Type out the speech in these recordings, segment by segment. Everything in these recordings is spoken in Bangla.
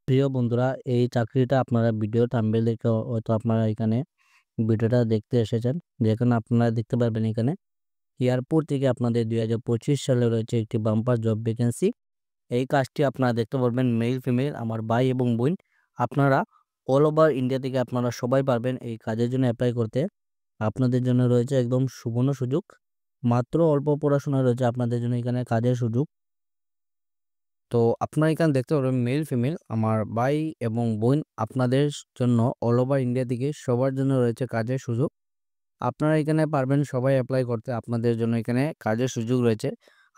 প্রিয় বন্ধুরা, এই চাকরিটা আপনারা ভিডিও থাম্বনেইল দেখে হয়তো আপনারা এখানে ভিডিওটা দেখতে এসেছেন। যেখানে আপনারা দেখতে পারবেন এখানে এয়ারপোর্ট থেকে আপনাদের 2025 সালে রয়েছে একটি বাম্পার জব ভ্যাকেন্সি। এই কাজটি আপনারা দেখতে পারবেন মেল ফিমেল আমার ভাই এবং বোন। আপনারা অল ওভার ইন্ডিয়া থেকে আপনারা সবাই পারবেন এই কাজের জন্য অ্যাপ্লাই করতে। আপনাদের জন্য রয়েছে একদম সুবর্ণ সুযোগ। মাত্র অল্প পড়াশোনা রয়েছে আপনাদের জন্য এখানে কাজের সুযোগ। তো আপনারা এখানে দেখতে পারবেন মেল ফিমেল আমার ভাই এবং বোন আপনাদের জন্য অল ওভার ইন্ডিয়া থেকে সবার জন্য রয়েছে কাজের সুযোগ। আপনারা এখানে পারবেন সবাই অ্যাপ্লাই করতে, আপনাদের জন্য এখানে কাজের সুযোগ রয়েছে।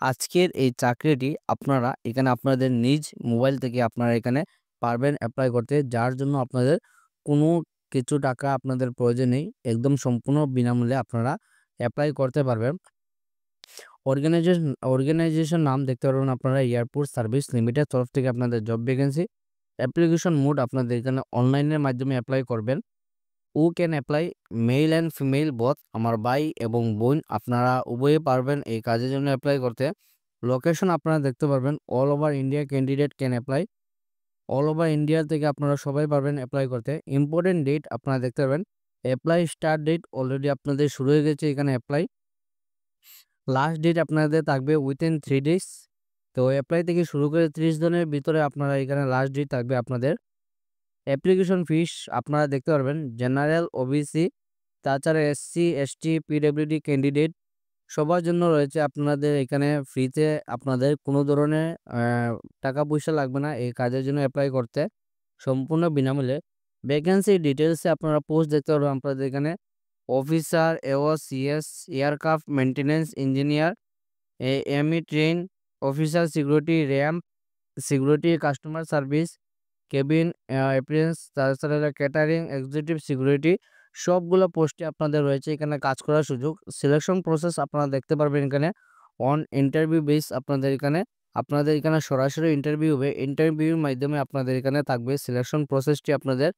আজকের এই চাকরিটি আপনারা এখানে আপনাদের নিজ মোবাইল থেকে আপনারা এখানে পারবেন অ্যাপ্লাই করতে, যার জন্য আপনাদের কোনো কিছু টাকা আপনাদের প্রয়োজন নেই। একদম সম্পূর্ণ বিনামূল্যে আপনারা অ্যাপ্লাই করতে পারবেন। অর্গানাইজেশন নাম দেখতে পারবেন আপনারা এয়ারপোর্ট সার্ভিস লিমিটেড তরফ থেকে আপনাদের জব ভ্যাকেন্সি। অ্যাপ্লিকেশন মোড আপনাদের এখানে অনলাইনের মাধ্যমে অ্যাপ্লাই করবেন। ও can apply male and female both আমার ভাই এবং বোন আপনারা উভয়ে পারবেন এই কাজের জন্য অ্যাপ্লাই করতে। লোকেশন আপনারা দেখতে পারবেন all over India candidate can apply. All over India থেকে আপনারা সবাই পারবেন অ্যাপ্লাই করতে। ইম্পর্টেন্ট ডেট আপনারা দেখতে পারবেন অ্যাপ্লাই স্টার্ট ডেট অলরেডি আপনাদের শুরু হয়ে গেছে এখানে অ্যাপ্লাই। লাস্ট ডেট আপনাদের থাকবে উইথিন 3 ডেজ। তো অ্যাপ্লাই থেকে শুরু করে 30 দিনের ভিতরে আপনারা এখানে লাস্ট ডেট থাকবে আপনাদের। অ্যাপ্লিকেশন ফিস আপনারা দেখতে পারবেন জেনারেল, ওবিসি, তাছাড়া এসসি, এসটি, পিডব্লিউডি ক্যান্ডিডেট সবার জন্য রয়েছে আপনাদের এখানে ফ্রিতে। আপনাদের কোনো ধরনের টাকা পয়সা লাগবে না এই কাজের জন্য অ্যাপ্লাই করতে, সম্পূর্ণ বিনামূল্যে। ভ্যাকেন্সি ডিটেলসে আপনারা পোস্ট দেখতে পারবেন আপনাদের এখানে officer, AO, CS, aircraft maintenance engineer, ME train officer, security, ramp security, customer service, cabin appearance, তাছাড়া ক্যাটারিং, এক্সিকিউটিভ সিকিউরিটি সবগুলো পোস্টে আপনাদের রয়েছে এখানে কাজ করার সুযোগ। সিলেকশন প্রসেস আপনারা দেখতে পারবেন এখানে অন ইন্টারভিউ বেস আপনাদের এখানে সরাসরি ইন্টারভিউ হবে। ইন্টারভিউর মাধ্যমে আপনাদের এখানে থাকবে সিলেকশন প্রসেসটি আপনাদের।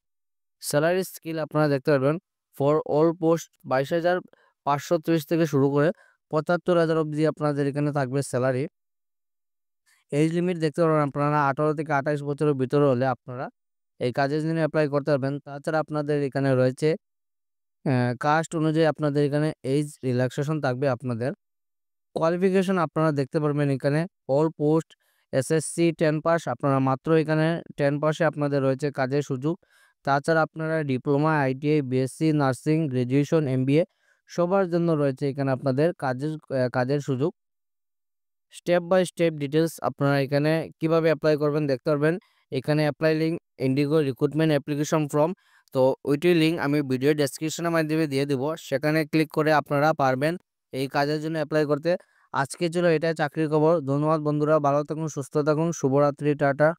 স্যালারি স্কেল আপনারা দেখতে পারবেন ফর অল পোস্ট 22,530 থেকে শুরু করে 75,000 অবধি আপনাদের এখানে থাকবে স্যালারি। এজ লিমিট দেখতে পারবেন আপনারা 18 থেকে 28 বছরের ভিতরে হলে আপনারা এই কাজের জন্য অ্যাপ্লাই করতে পারবেন। তাছাড়া আপনাদের এখানে রয়েছে কাস্ট অনুযায়ী আপনাদের এখানে এজ রিল্যাক্সেশন থাকবে আপনাদের। কোয়ালিফিকেশন আপনারা দেখতে পারবেন এখানে অল পোস্ট এসএসসি 10 পাস আপনারা মাত্র এখানে 10 পাসে আপনাদের রয়েছে কাজের সুযোগ। তাছাড়া আপনারা diploma, ITI, BSc nursing, graduation, MBA সবার জন্য রয়েছে এখানে আপনাদের কাজের সুযোগ। স্টেপ বাই স্টেপ ডিটেলস আপনারা এখানে কিভাবে অ্যাপ্লাই করবেন দেখতে পারবেন। এখানে apply link Indigo recruitment application form, তো ওইটির লিঙ্ক আমি ভিডিও ডেসক্রিপশনের মাধ্যমে দিয়ে দেবো, সেখানে ক্লিক করে আপনারা পারবেন এই কাজের জন্য অ্যাপ্লাই করতে। আজকের জন্য এটাই চাকরির খবর। ধন্যবাদ বন্ধুরা, ভালো থাকুন, সুস্থ থাকুন, শুভরাত্রি, টাটা।